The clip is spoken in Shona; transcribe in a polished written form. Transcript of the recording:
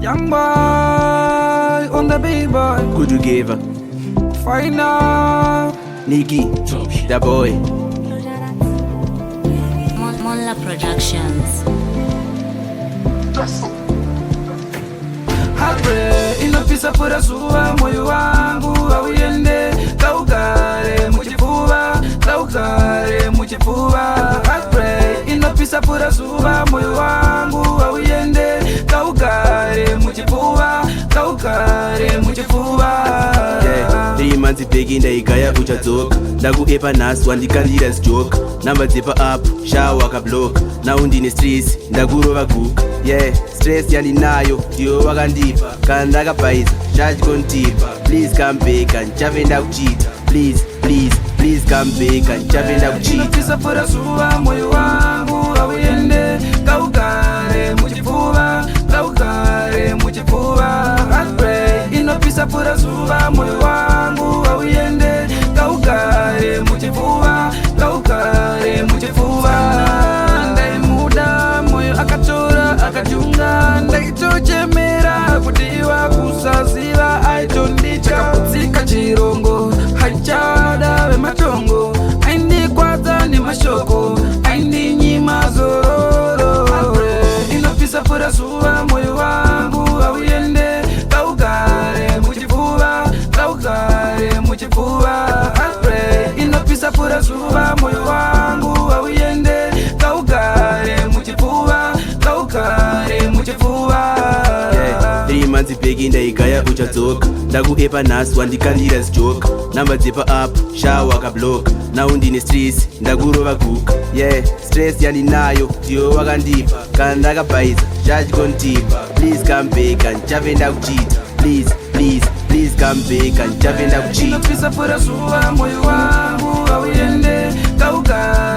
Young boy on the big boy. Could you give her Final Nikki, the boy? Mola Productions. Habre inapisa pura suwa moyo wangu auende kaukare muchifuba kaukare muchifuba. Habre inapisa pura suwa moyo wangu auende kaukare muchifuba kaukare muchifuba. 3 months begi ndaigaya uchadzoka ndakuepa nhasi wandikandira zijoka namba dzepa up shawa kabloka nau ndine stress ndakurova guka stress yandinayo ndiyo wakandipa kana ndakabhaiza chachikontipa please come back ndichapenda kuchita please come back ndichapenda kuchita. Inapisa pura suwa moyo wangu auende kaukare muchifuba kaukare muchifuba. Inapisa pura suwa moyo wangu auende kaukare muchifuba kaukare muchifuba. Ndaimuda moyo akatora akajunga ndaitochemera kutiwa kusaziva aitondicha kaputsika chirongo hachada vematongo aindikwadza nemashoko aindinyima zororo. Inopisa pura zuva moyo wangu auende kaukare muchifuba kaukare muchifuba. Inopisa pura zuva moyo wangu auende kaukare muchifuba kaukare muchifuba. 3 months begi ndaigaya uchadzoka ndakuepa nhasi wandikandira zijoka namba dzepa up shawa kabloka nau ndine stress ndakurova guka stress yandinayo ndiyo wakandipa kana ndakabhaiza chachikontipa please come back ndichapenda kuchita please come back ndichapenda kuchita. Inopisa pura zuva moyo wangu auende kaukare